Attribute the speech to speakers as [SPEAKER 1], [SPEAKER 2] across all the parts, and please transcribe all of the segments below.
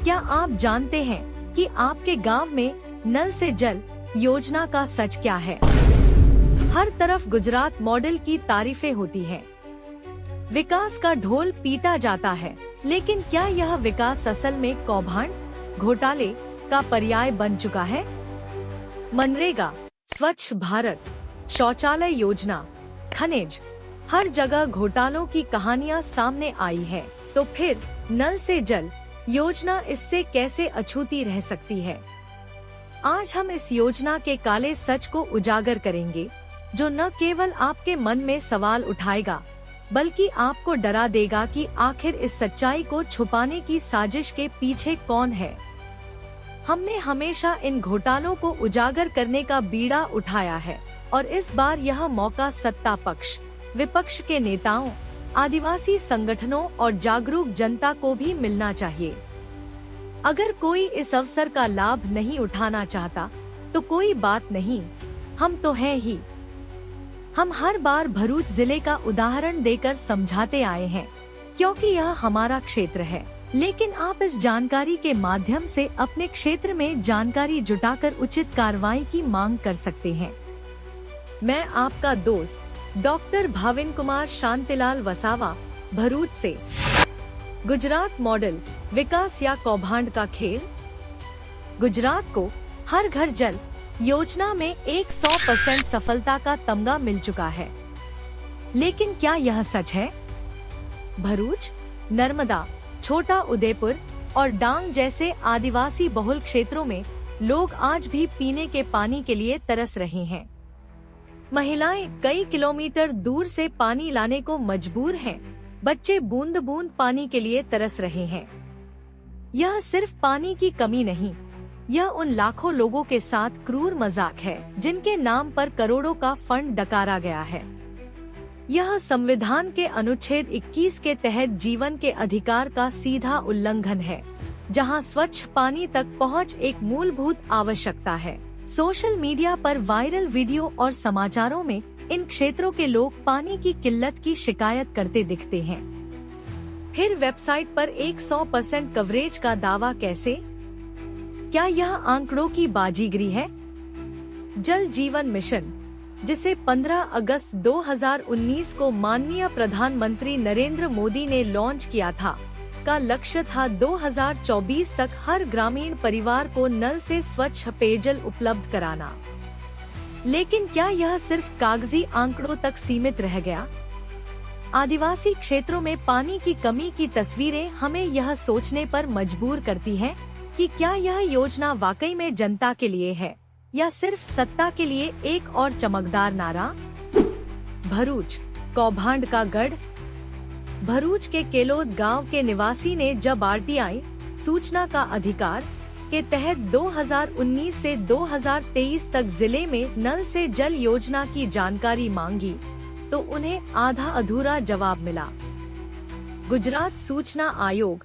[SPEAKER 1] क्या आप जानते हैं कि आपके गांव में नल से जल योजना का सच क्या है? हर तरफ गुजरात मॉडल की तारीफें होती हैं। विकास का ढोल पीटा जाता है, लेकिन क्या यह विकास असल में कौभांड, घोटाले का पर्याय बन चुका है? मनरेगा, स्वच्छ भारत, शौचालय योजना, खनिज, हर जगह घोटालों की कहानियां सामने आई है। तो फिर नल से जल योजना इससे कैसे अछूती रह सकती है? आज हम इस योजना के काले सच को उजागर करेंगे, जो न केवल आपके मन में सवाल उठाएगा, बल्कि आपको डरा देगा कि आखिर इस सच्चाई को छुपाने की साजिश के पीछे कौन है। हमने हमेशा इन घोटालों को उजागर करने का बीड़ा उठाया है, और इस बार यह मौका सत्ता पक्ष, विपक्ष के नेताओं, आदिवासी संगठनों और जागरूक जनता को भी मिलना चाहिए। अगर कोई इस अवसर का लाभ नहीं उठाना चाहता, तो कोई बात नहीं, हम तो हैं ही। हम हर बार भरूच जिले का उदाहरण देकर समझाते आए हैं, क्योंकि यह हमारा क्षेत्र है। लेकिन आप इस जानकारी के माध्यम से अपने क्षेत्र में जानकारी जुटाकर उचित कार्रवाई की मांग कर सकते हैं। मैं आपका दोस्त डॉक्टर भाविन कुमार शांतिलाल वसावा, भरूच से। गुजरात मॉडल, विकास या कौभांड का खेल? गुजरात को हर घर जल योजना में 100% सफलता का तमगा मिल चुका है, लेकिन क्या यह सच है? भरूच, नर्मदा, छोटा उदयपुर और डांग जैसे आदिवासी बहुल क्षेत्रों में लोग आज भी पीने के पानी के लिए तरस रहे हैं। महिलाएं कई किलोमीटर दूर से पानी लाने को मजबूर हैं। बच्चे बूंद बूंद पानी के लिए तरस रहे हैं। यह सिर्फ पानी की कमी नहीं, यह उन लाखों लोगों के साथ क्रूर मजाक है जिनके नाम पर करोड़ों का फंड डकारा गया है। यह संविधान के अनुच्छेद 21 के तहत जीवन के अधिकार का सीधा उल्लंघन है, जहां स्वच्छ पानी तक पहुंच एक मूलभूत आवश्यकता है। सोशल मीडिया पर वायरल वीडियो और समाचारों में इन क्षेत्रों के लोग पानी की किल्लत की शिकायत करते दिखते हैं। फिर वेबसाइट पर 100% कवरेज का दावा कैसे? क्या यह आंकड़ों की बाजीगरी है? जल जीवन मिशन, जिसे 15 अगस्त 2019 को माननीय प्रधानमंत्री नरेंद्र मोदी ने लॉन्च किया था, का लक्ष्य था 2024 तक हर ग्रामीण परिवार को नल से स्वच्छ पेयजल उपलब्ध कराना। लेकिन क्या यह सिर्फ कागजी आंकड़ों तक सीमित रह गया? आदिवासी क्षेत्रों में पानी की कमी की तस्वीरें हमें यह सोचने पर मजबूर करती हैं कि क्या यह योजना वाकई में जनता के लिए है, या सिर्फ सत्ता के लिए एक और चमकदार नारा? भरूच, कौभांड का गढ़। भरूच के केलोद गांव के निवासी ने जब आरटीआई सूचना का अधिकार के तहत 2019 से 2023 तक जिले में नल से जल योजना की जानकारी मांगी, तो उन्हें आधा अधूरा जवाब मिला। गुजरात सूचना आयोग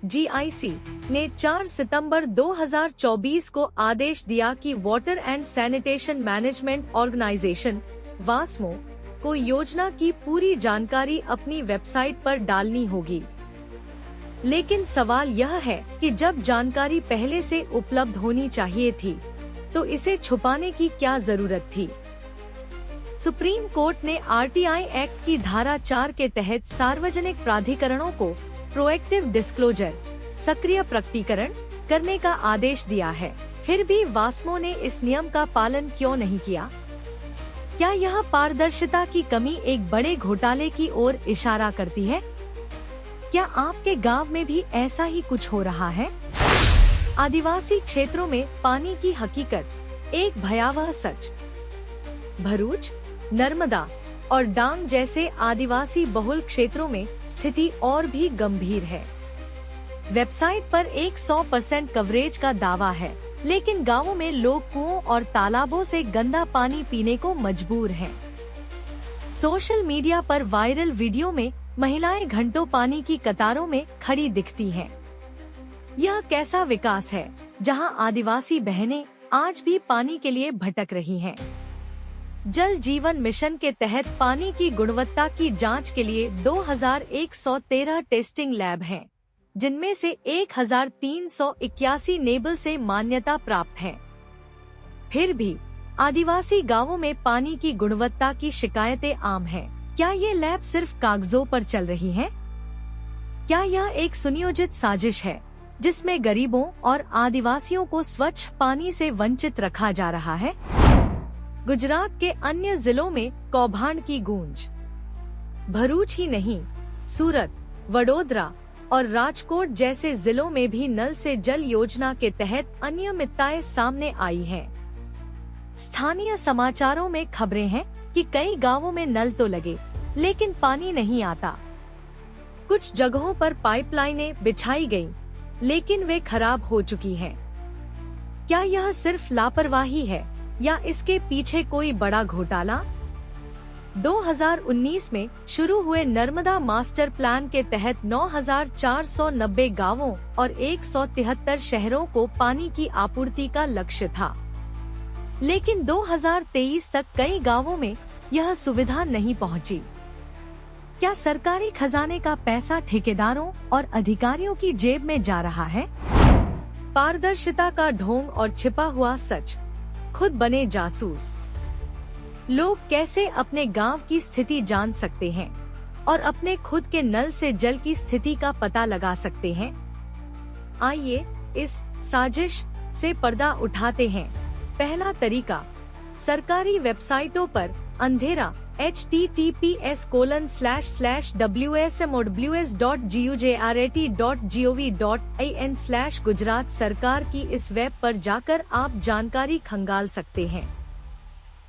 [SPEAKER 1] (GIC) ने 4 सितंबर 2024 को आदेश दिया कि water and sanitation management organisation (वास्मो) को योजना की पूरी जानकारी अपनी वेबसाइट पर डालनी होगी। लेकिन सवाल यह है कि जब जानकारी पहले से उपलब्ध होनी चाहिए थी, तो इसे छुपाने की क्या जरूरत थी? सुप्रीम कोर्ट ने आरटीआई एक्ट की धारा 4 के तहत सार्वजनिक प्राधिकरणों को प्रोएक्टिव डिस्क्लोजर, सक्रिय प्रकटीकरण करने का आदेश दिया है। फिर भी वास्मो ने इस नियम का पालन क्यों नहीं किया? क्या यह पारदर्शिता की कमी एक बड़े घोटाले की ओर इशारा करती है? क्या आपके गांव में भी ऐसा ही कुछ हो रहा है? आदिवासी क्षेत्रों में पानी की हकीकत, एक भयावह सच। भरूच, नर्मदा और डांग जैसे आदिवासी बहुल क्षेत्रों में स्थिति और भी गंभीर है। वेबसाइट पर 100% कवरेज का दावा है, लेकिन गांवों में लोग कुओं और तालाबों से गंदा पानी पीने को मजबूर हैं। सोशल मीडिया पर वायरल वीडियो में महिलाएं घंटों पानी की कतारों में खड़ी दिखती हैं। यह कैसा विकास है, जहां आदिवासी बहनें आज भी पानी के लिए भटक रही हैं? जल जीवन मिशन के तहत पानी की गुणवत्ता की जांच के लिए 2113 टेस्टिंग लैब हैं। जिनमें से 1381 नेबल से मान्यता प्राप्त हैं। फिर भी आदिवासी गांवों में पानी की गुणवत्ता की शिकायतें आम हैं। क्या ये लैब सिर्फ कागजों पर चल रही हैं? क्या यह एक सुनियोजित साजिश है जिसमें गरीबों और आदिवासियों को स्वच्छ पानी से वंचित रखा जा रहा है? गुजरात के अन्य जिलों में कौभांड की गूंज। भरूच ही नहीं, सूरत, वडोदरा और राजकोट जैसे जिलों में भी नल से जल योजना के तहत अनियमितताएं सामने आई हैं। स्थानीय समाचारों में खबरें हैं कि कई गांवों में नल तो लगे लेकिन पानी नहीं आता। कुछ जगहों पर पाइपलाइनें बिछाई गईं, लेकिन वे खराब हो चुकी हैं। क्या यह सिर्फ लापरवाही है या इसके पीछे कोई बड़ा घोटाला? 2019 में शुरू हुए नर्मदा मास्टर प्लान के तहत 9,490 गांवों और 173 शहरों को पानी की आपूर्ति का लक्ष्य था, लेकिन 2023 तक कई गांवों में यह सुविधा नहीं पहुंची। क्या सरकारी खजाने का पैसा ठेकेदारों और अधिकारियों की जेब में जा रहा है? पारदर्शिता का ढोंग और छिपा हुआ सच। खुद बने जासूस। लोग कैसे अपने गांव की स्थिति जान सकते हैं और अपने खुद के नल से जल की स्थिति का पता लगा सकते हैं? आइए इस साजिश से पर्दा उठाते हैं। पहला तरीका, सरकारी वेबसाइटों पर अंधेरा https://wsmws.gujrat.gov.in/ गुजरात सरकार की इस वेब पर जाकर आप जानकारी खंगाल सकते हैं।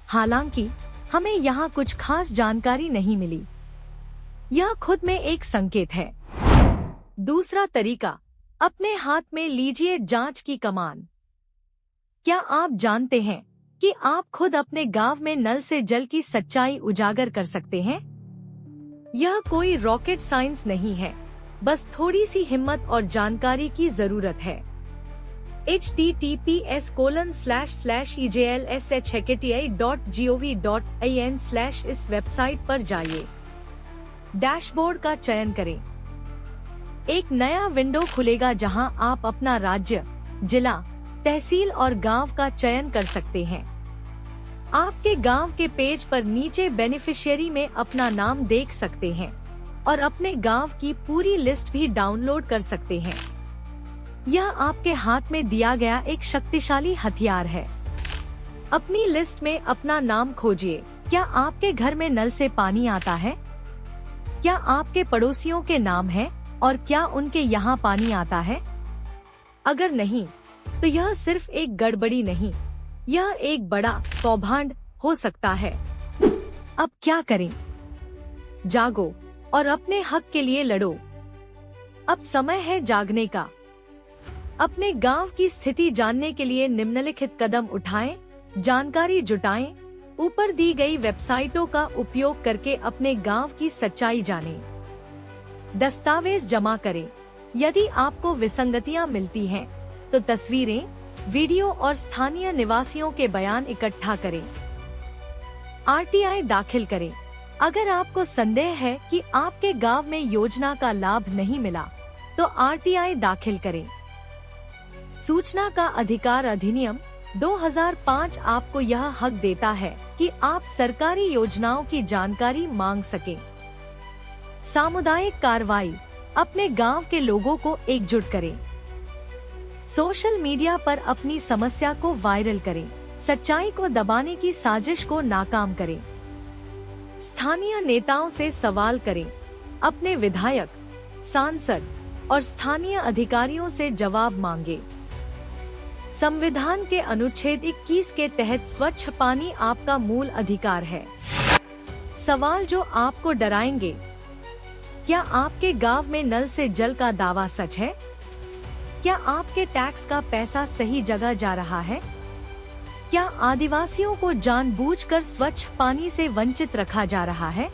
[SPEAKER 1] हालांकि हमें यहाँ कुछ खास जानकारी नहीं मिली। यह खुद में एक संकेत है। दूसरा तरीका, अपने हाथ में लीजिए जांच की कमान। क्या आप जानते हैं कि आप खुद अपने गांव में नल से जल की सच्चाई उजागर कर सकते हैं? यह कोई रॉकेट साइंस नहीं है, बस थोड़ी सी हिम्मत और जानकारी की जरूरत है। https://ejlshkti.gov.in/ इस वेबसाइट पर जाइए। डैशबोर्ड का चयन करें। एक नया विंडो खुलेगा जहां आप अपना राज्य, जिला, तहसील और गांव का चयन कर सकते हैं। आपके गांव के पेज पर नीचे बेनिफिशियरी में अपना नाम देख सकते हैं और अपने गांव की पूरी लिस्ट भी डाउनलोड कर सकते हैं। यह आपके हाथ में दिया गया एक शक्तिशाली हथियार है। अपनी लिस्ट में अपना नाम खोजिए। क्या आपके घर में नल से पानी आता है? क्या आपके पड़ोसियों के नाम हैं और क्या उनके यहाँ पानी आता है? अगर नहीं, तो यह सिर्फ एक गड़बड़ी नहीं, यह एक बड़ा कौभांड हो सकता है। अब क्या करें? जागो और अपने हक के लिए लड़ो। अब समय है जागने का। अपने गांव की स्थिति जानने के लिए निम्नलिखित कदम उठाएं, जानकारी जुटाएं, ऊपर दी गई वेबसाइटों का उपयोग करके अपने गांव की सच्चाई जानें। दस्तावेज जमा करें। यदि आपको विसंगतियां मिलती हैं, तो तस्वीरें, वीडियो और स्थानीय निवासियों के बयान इकट्ठा करें। आरटीआई दाखिल करें। अगर आपको संदेह है कि आपके गांव में योजना का लाभ नहीं मिला, तो आरटीआई दाखिल करें। सूचना का अधिकार अधिनियम 2005 आपको यह हक देता है कि आप सरकारी योजनाओं की जानकारी मांग सकें। सामुदायिक कार्रवाई। अपने गांव के लोगों को एकजुट करें। सोशल मीडिया पर अपनी समस्या को वायरल करें। सच्चाई को दबाने की साजिश को नाकाम करें। स्थानीय नेताओं से सवाल करें। अपने विधायक, सांसद और स्थानीय अधिकारियों से जवाब मांगे। संविधान के अनुच्छेद 21 के तहत स्वच्छ पानी आपका मूल अधिकार है। सवाल जो आपको डराएंगे। क्या आपके गांव में नल से जल का दावा सच है? क्या आपके टैक्स का पैसा सही जगह जा रहा है? क्या आदिवासियों को जानबूझकर स्वच्छ पानी से वंचित रखा जा रहा है?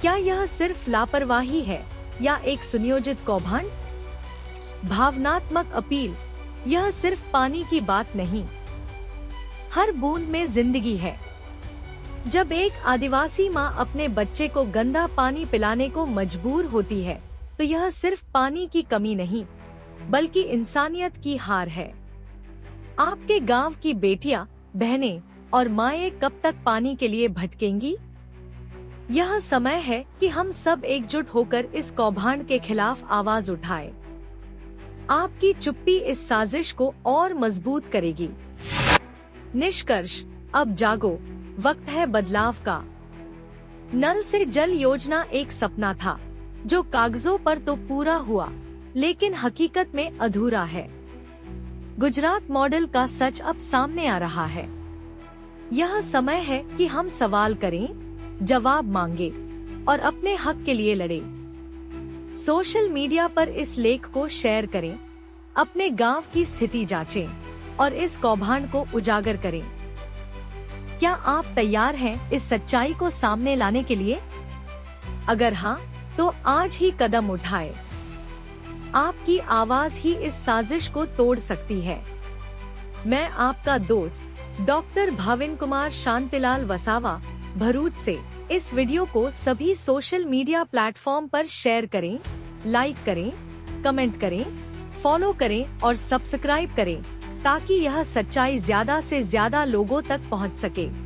[SPEAKER 1] क्या यह सिर्फ लापरवाही है या एक सुनियोजित कौभांड? भावनात्मक अपील। यह सिर्फ पानी की बात नहीं, हर बूंद में जिंदगी है। जब एक आदिवासी माँ अपने बच्चे को गंदा पानी पिलाने को मजबूर होती है, तो यह सिर्फ पानी की कमी नहीं, बल्कि इंसानियत की हार है। आपके गांव की बेटियां, बहनें और माएं कब तक पानी के लिए भटकेंगी? यह समय है कि हम सब एकजुट होकर इस कौभांड के खिलाफ आवाज उठाएं। आपकी चुप्पी इस साजिश को और मजबूत करेगी। निष्कर्ष, अब जागो, वक्त है बदलाव का। नल से जल योजना एक सपना था जो कागजों पर तो पूरा हुआ, लेकिन हकीकत में अधूरा है। गुजरात मॉडल का सच अब सामने आ रहा है। यह समय है कि हम सवाल करें, जवाब मांगे और अपने हक के लिए लड़ें। सोशल मीडिया पर इस लेख को शेयर करें, अपने गांव की स्थिति जांचें और इस कौभांड को उजागर करें। क्या आप तैयार हैं इस सच्चाई को सामने लाने के लिए? अगर हाँ, तो आज ही कदम उठाएं। आपकी आवाज ही इस साजिश को तोड़ सकती है। मैं आपका दोस्त डॉक्टर भाविन कुमार शांतिलाल वसावा, भरूच से। इस वीडियो को सभी सोशल मीडिया प्लेटफॉर्म पर शेयर करें, लाइक करें, कमेंट करें, फॉलो करें और सब्सक्राइब करें, ताकि यह सच्चाई ज्यादा से ज्यादा लोगों तक पहुंच सके।